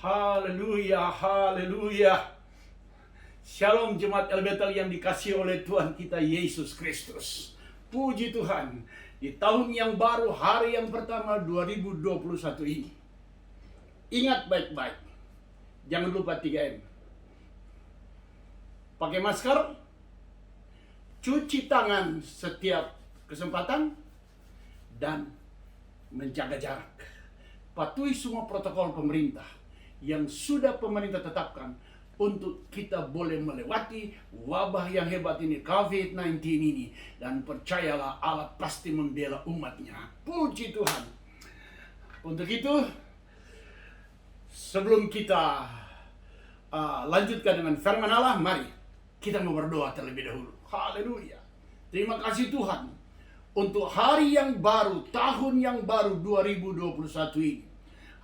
Haleluya, haleluya. Shalom jemaat El Bethel yang dikasihi oleh Tuhan kita Yesus Kristus. Puji Tuhan, di tahun yang baru, hari yang pertama 2021 ini. Ingat baik-baik, jangan lupa 3M. Pakai masker, cuci tangan setiap kesempatan, dan menjaga jarak. Patuhi semua protokol pemerintah yang sudah pemerintah tetapkan untuk kita boleh melewati wabah yang hebat ini, COVID-19 ini. Dan percayalah, Allah pasti membela umatnya. Puji Tuhan. Untuk itu, sebelum kita lanjutkan dengan firman Allah, mari kita mau berdoa terlebih dahulu. Haleluya. Terima kasih Tuhan untuk hari yang baru, tahun yang baru 2021 ini.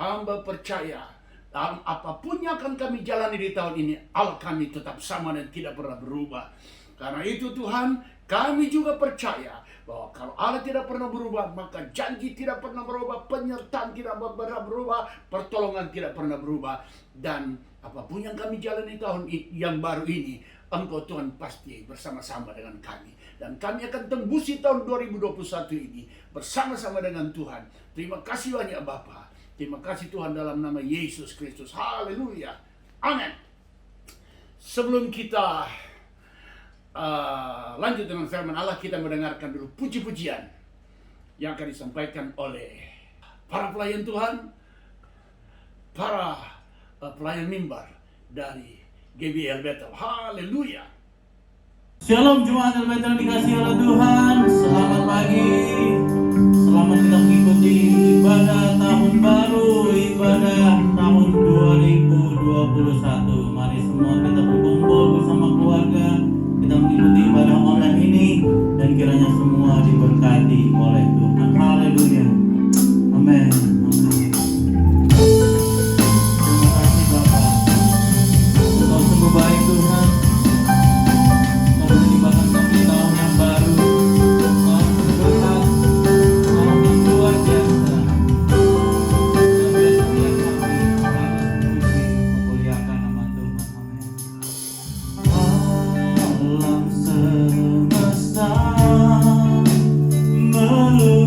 Hamba percaya dalam apapun yang akan kami jalani di tahun ini, Allah kami tetap sama dan tidak pernah berubah. Karena itu Tuhan, kami juga percaya bahwa kalau Allah tidak pernah berubah, maka janji tidak pernah berubah, penyertaan tidak pernah berubah, pertolongan tidak pernah berubah. Dan apapun yang kami jalani tahun yang baru ini, Engkau Tuhan pasti bersama-sama dengan kami. Dan kami akan tembusi tahun 2021 ini bersama-sama dengan Tuhan. Terima kasih banyak Bapa. Terima kasih Tuhan dalam nama Yesus Kristus. Haleluya. Amin. Sebelum kita lanjut dengan firman Allah, kita mendengarkan dulu puji-pujian yang akan disampaikan oleh para pelayan Tuhan, para pelayan mimbar dari GBI El Bethel. Haleluya. Shalom jemaat El Bethel dikasihi oleh Tuhan. Selamat pagi. Selamat kita mengikuti ibadah tahun baru, ibadah tahun 2021. Mari semua kita berkumpul bersama keluarga, kita mengikuti ibadah online ini, dan kiranya semua diberkati oleh Tuhan. Haleluya. Amin. Terima kasih Bapak. Engkau sungguh baik Tuhan. Engkau menimbakan kami tahun yang baru. Tahun berkat, tahun yang luar biasa. Yang biasa kami harus puji memuliakan nama Tuhan. Amin. Alam semesta melulu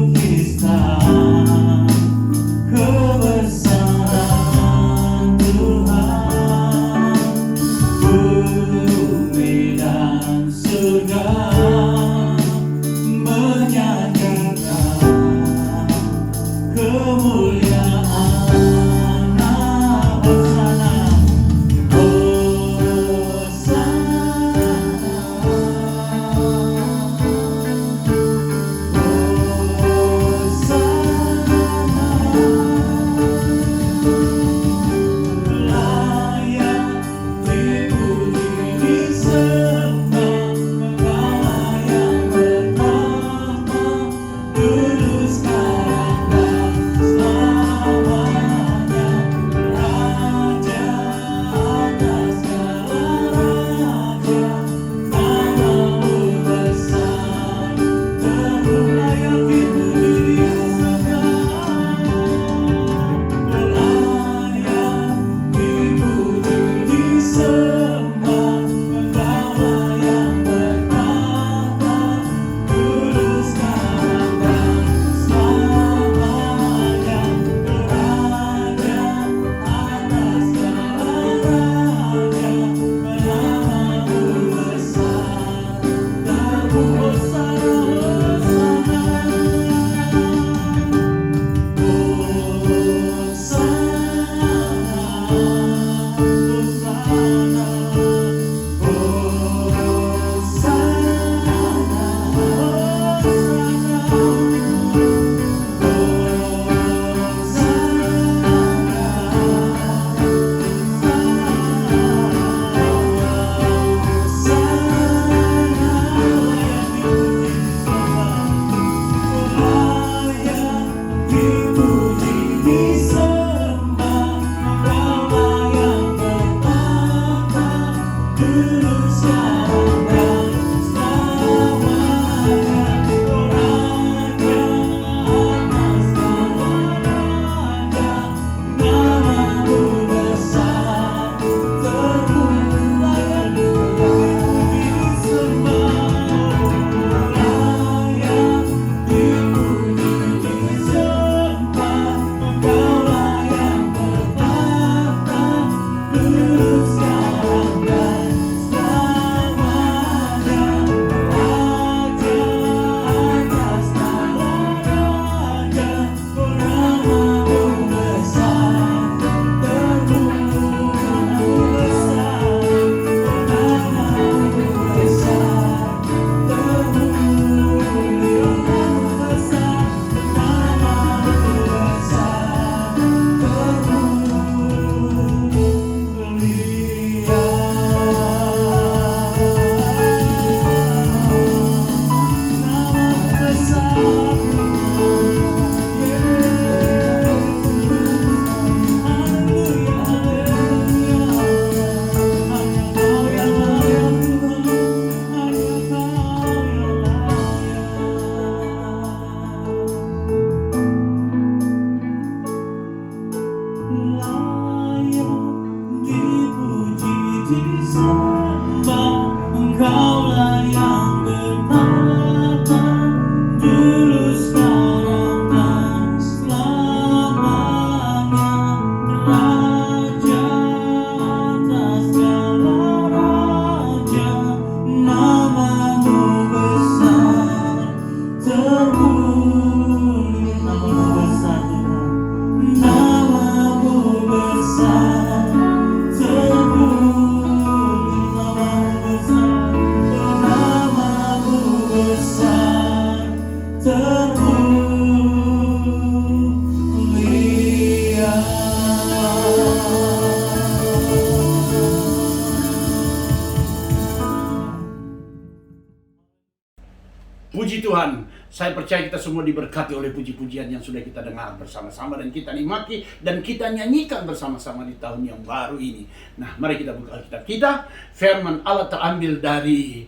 Saya percaya kita semua diberkati oleh puji-pujian yang sudah kita dengar bersama-sama dan kita nikmati dan kita nyanyikan bersama-sama di tahun yang baru ini. Nah, mari kita buka Alkitab kita. Firman Allah terambil dari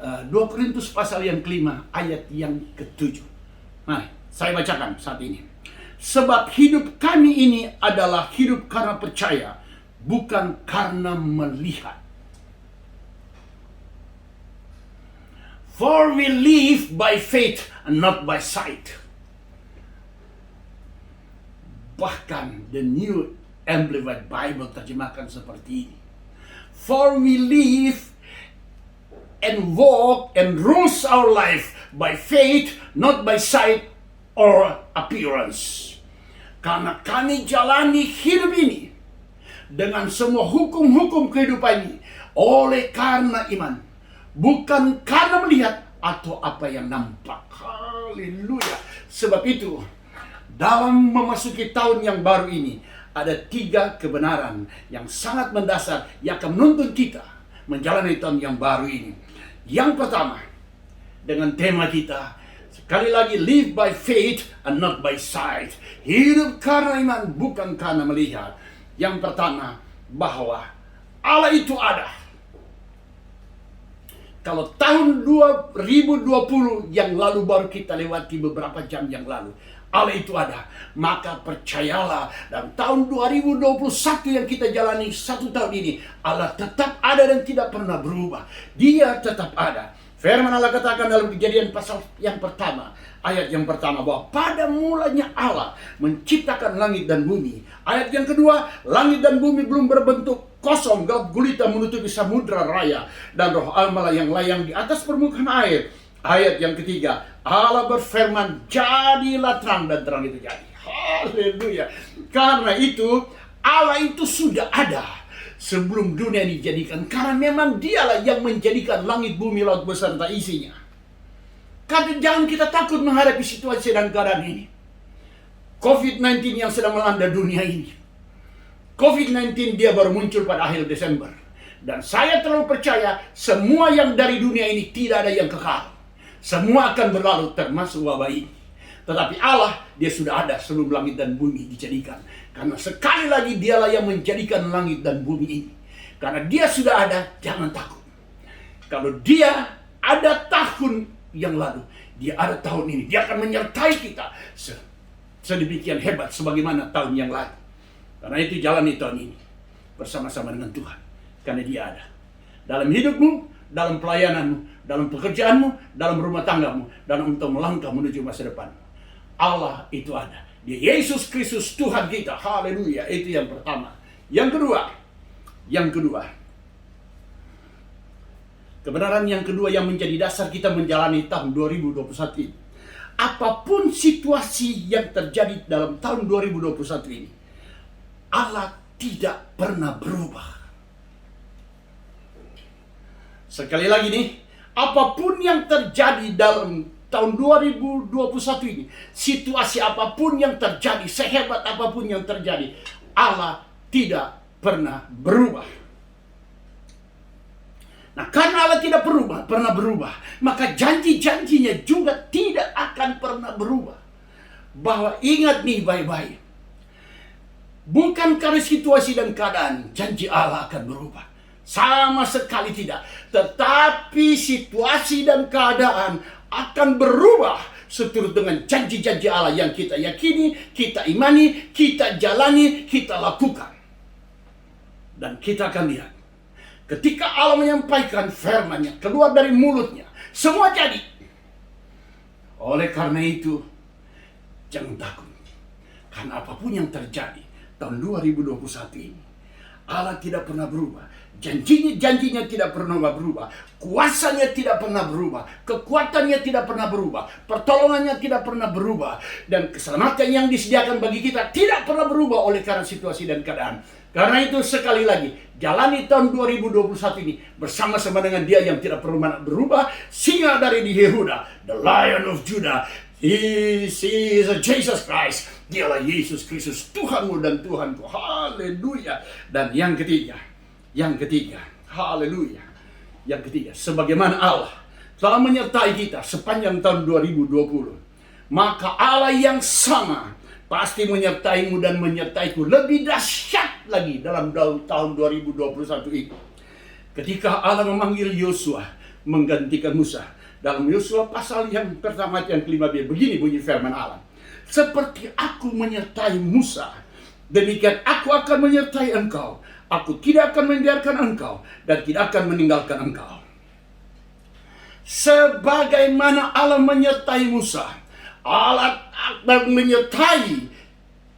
2 Korintus pasal yang kelima ayat yang ke-7. Mari, saya bacakan saat ini. Sebab hidup kami ini adalah hidup karena percaya, bukan karena melihat. For we live by faith and not by sight. Bahkan the New Amplified Bible terjemahkan seperti ini. For we live and walk and rules our life by faith, not by sight or appearance. Karena kami jalani hidup ini dengan semua hukum-hukum kehidupan ini oleh karena iman. Bukan karena melihat atau apa yang nampak. Haleluya. Sebab itu, dalam memasuki tahun yang baru ini, ada 3 kebenaran yang sangat mendasar yang akan menuntun kita menjalani tahun yang baru ini. Yang pertama, dengan tema kita, sekali lagi, live by faith and not by sight. Hidup karena iman, bukan karena melihat. Yang pertama, bahwa Allah itu ada. Kalau tahun 2020 yang lalu baru kita lewati beberapa jam yang lalu, Allah itu ada. Maka percayalah, dan tahun 2021 yang kita jalani 1 tahun ini, Allah tetap ada dan tidak pernah berubah. Dia tetap ada. Firman Allah katakan dalam Kejadian pasal yang pertama, ayat yang pertama, bahwa pada mulanya Allah menciptakan langit dan bumi. Ayat yang kedua, langit dan bumi belum berbentuk, kosong, gelap gulita menutupi samudra raya, dan roh Allah yang layang di atas permukaan air. Ayat yang ketiga, Allah berfirman, jadilah terang, dan terang itu jadi. Haleluya. Karena itu, Allah itu sudah ada sebelum dunia dijadikan. Karena memang dialah yang menjadikan langit, bumi, laut beserta isinya. Karena jangan kita takut menghadapi situasi dan keadaan ini. COVID-19 yang sedang melanda dunia ini. COVID-19 dia baru muncul pada akhir Desember. Dan saya terlalu percaya semua yang dari dunia ini tidak ada yang kekal. Semua akan berlalu termasuk wabah ini. Tetapi Allah, dia sudah ada sebelum langit dan bumi dijadikan. Karena sekali lagi dialah yang menjadikan langit dan bumi ini. Karena dia sudah ada, jangan takut. Kalau dia ada tahun yang lalu, dia ada tahun ini. Dia akan menyertai kita sedemikian hebat sebagaimana tahun yang lalu. Karena itu jalani tahun ini bersama-sama dengan Tuhan. Karena dia ada. Dalam hidupmu, dalam pelayananmu, dalam pekerjaanmu, dalam rumah tanggamu, dan untuk melangkah menuju masa depan. Allah itu ada. Dia Yesus Kristus Tuhan kita. Haleluya. Itu yang pertama. Yang kedua. Kebenaran yang kedua yang menjadi dasar kita menjalani tahun 2021 ini. Apapun situasi yang terjadi dalam tahun 2021 ini, Allah tidak pernah berubah. Sekali lagi nih, apapun yang terjadi dalam tahun 2021 ini, situasi apapun yang terjadi, sehebat apapun yang terjadi, Allah tidak pernah berubah. Nah, karena Allah tidak pernah berubah, maka janji-janjinya juga tidak akan pernah berubah. Bahwa ingat nih baik-baik, bukan karena situasi dan keadaan janji Allah akan berubah. Sama sekali tidak. Tetapi situasi dan keadaan akan berubah seturut dengan janji-janji Allah yang kita yakini, kita imani, kita jalani, kita lakukan. Dan kita akan lihat, ketika Allah menyampaikan firman-Nya keluar dari mulutnya, semua jadi. Oleh karena itu, jangan takut. Karena apapun yang terjadi tahun 2021 ini, Allah tidak pernah berubah. Janjinya tidak pernah berubah. Kuasanya tidak pernah berubah. Kekuatannya tidak pernah berubah. Pertolongannya tidak pernah berubah. Dan keselamatan yang disediakan bagi kita tidak pernah berubah oleh karena situasi dan keadaan. Karena itu sekali lagi, jalani tahun 2021 ini bersama-sama dengan Dia yang tidak pernah berubah. Singa dari Yehuda, the Lion of Judah. He is Jesus Christ. Dialah Yesus Kristus, Tuhanmu dan Tuhanku. Haleluya. Dan yang ketiga, haleluya. Yang ketiga, sebagaimana Allah telah menyertai kita sepanjang tahun 2020. Maka Allah yang sama pasti menyertaimu dan menyertaiku lebih dahsyat lagi dalam tahun 2021 ini. Ketika Allah memanggil Yosua menggantikan Musa. Dalam Yosua pasal yang pertama yang ke-5b, begini bunyi firman Allah. Seperti aku menyertai Musa, demikian aku akan menyertai engkau. Aku tidak akan membiarkan engkau dan tidak akan meninggalkan engkau. Sebagaimana Allah menyertai Musa, Allah akan menyertai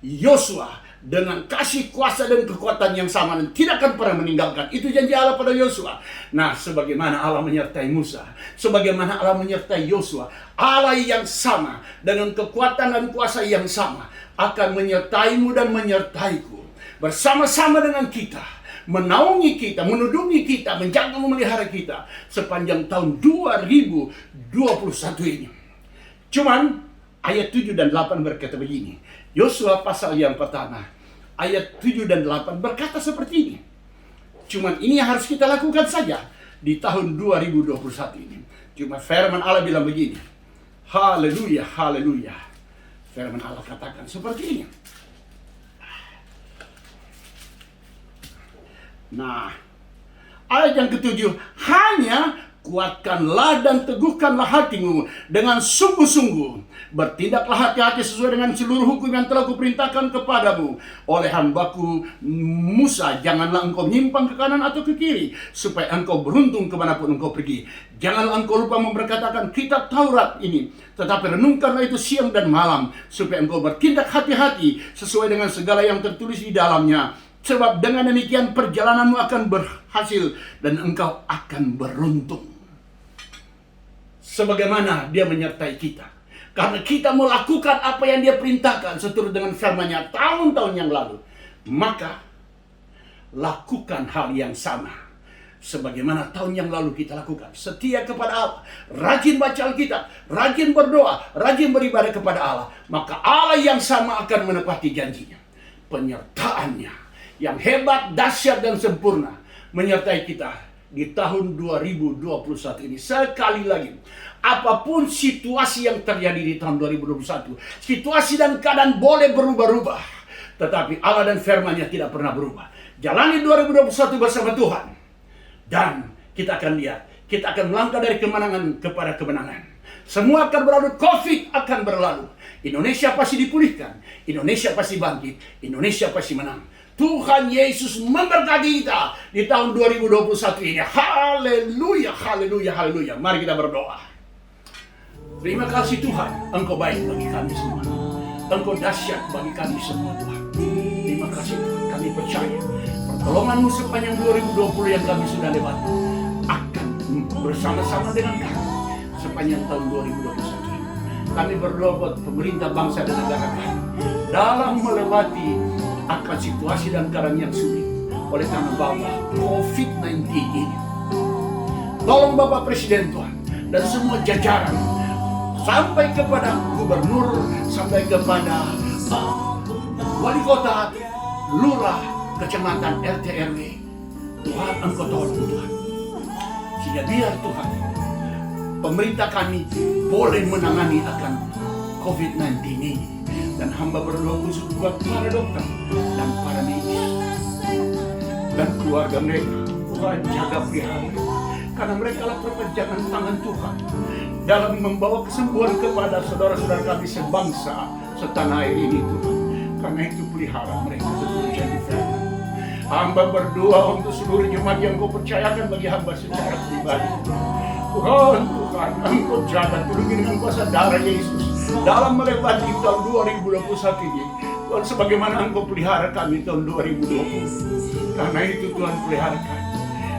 Yosua dengan kasih kuasa dan kekuatan yang sama dan tidak akan pernah meninggalkan. Itu janji Allah pada Yosua. Nah, sebagaimana Allah menyertai Musa, sebagaimana Allah menyertai Yosua, Allah yang sama dengan kekuatan dan kuasa yang sama akan menyertaimu dan menyertaiku. Bersama-sama dengan kita, menaungi kita, menudungi kita, menjaga memelihara kita sepanjang tahun 2021 ini. Cuman ayat 7 dan 8 berkata begini. Yosua pasal yang pertama, ayat 7 dan 8 berkata seperti ini. Cuman ini yang harus kita lakukan saja di tahun 2021 ini. Cuma firman Allah bilang begini. Haleluya, haleluya. Firman Allah katakan seperti ini. Nah, ayat yang ketujuh, hanya kuatkanlah dan teguhkanlah hatimu dengan sungguh-sungguh. Bertindaklah hati-hati sesuai dengan seluruh hukum yang telah kuperintahkan kepadamu oleh hambaku Musa. Janganlah engkau menyimpang ke kanan atau ke kiri, supaya engkau beruntung kemanapun engkau pergi. Janganlah engkau lupa memperkatakan kitab Taurat ini, tetapi renungkanlah itu siang dan malam, supaya engkau bertindak hati-hati sesuai dengan segala yang tertulis di dalamnya. Sebab dengan demikian perjalananmu akan berhasil dan engkau akan beruntung. Sebagaimana dia menyertai kita. Karena kita melakukan apa yang dia perintahkan seturut dengan firman-Nya tahun-tahun yang lalu. Maka lakukan hal yang sama. Sebagaimana tahun yang lalu kita lakukan. Setia kepada Allah. Rajin baca Alkitab. Rajin berdoa. Rajin beribadah kepada Allah. Maka Allah yang sama akan menepati janjinya. Penyertaannya yang hebat, dahsyat, dan sempurna menyertai kita di tahun 2021 ini. Sekali lagi, apapun situasi yang terjadi di tahun 2021, situasi dan keadaan boleh berubah-ubah, tetapi Allah dan firman-Nya tidak pernah berubah. Jalani 2021 bersama Tuhan, dan kita akan lihat, kita akan melangkah dari kemenangan kepada kemenangan. Semua akan berlalu, COVID akan berlalu, Indonesia pasti dipulihkan, Indonesia pasti bangkit, Indonesia pasti menang. Tuhan Yesus memberkati kita di tahun 2021 ini. Haleluya, haleluya, haleluya. Mari kita berdoa. Terima kasih Tuhan, Engkau baik bagi kami semua. Engkau dahsyat bagi kami semua Tuhan. Terima kasih Tuhan, kami percaya pertolongan-Mu sepanjang 2020 yang kami sudah lewati akan bersama-sama dengan kami sepanjang tahun 2021 ini. Kami berdoa buat pemerintah bangsa dan negara kami dalam melewati akan situasi dan keadaan yang sulit oleh karena Bapak COVID-19 ini. Tolong Bapak Presiden Tuhan dan semua jajaran sampai kepada gubernur, sampai kepada wali kota, lurah, kecamatan, RT RW. Tuhan Engkau tolong Tuhan. Sehingga biar Tuhan pemerintah kami boleh menangani akan COVID-19 ini. Dan hamba berdoa khusus buat para dokter dan para medis dan keluarga mereka. Tuhan jaga pelihara, karena mereka lah pekerjaan tangan Tuhan dalam membawa kesembuhan kepada saudara-saudara kami sebangsa setanah air ini Tuhan. Karena itu pelihara mereka seperti janji firman. Hamba berdoa untuk seluruh jemaat yang Kau percayakan bagi hamba secara pribadi. Tuhan, Engkau jaga, tulungi dengan kuasa darah Yesus dalam melewati tahun 2021 ini. Tuhan, sebagaimana Engkau pelihara kami tahun 2020. Karena itu Tuhan pelihara kami.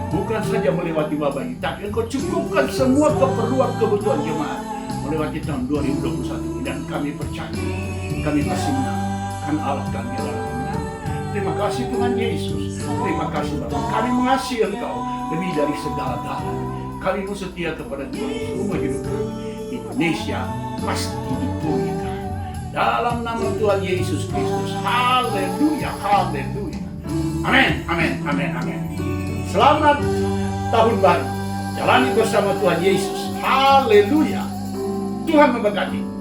Bukan saja melewati wabah ini, tapi Engkau cukupkan semua keperluan kebutuhan jemaat melewati tahun 2021 ini. Dan kami percaya, kami masih menang. Karena Allah kami adalah pemenang. Terima kasih Tuhan Yesus. Terima kasih Bapa. Kami mengasihi Engkau lebih dari segala-galanya. Kami mau setia kepada Tuhan seumur hidup kami. Indonesia pasti dipulihkan dalam nama Tuhan Yesus Kristus. Haleluya, haleluya. Amin, amin, amin, amin. Selamat tahun baru. Jalani bersama Tuhan Yesus Haleluya. Tuhan memberkati.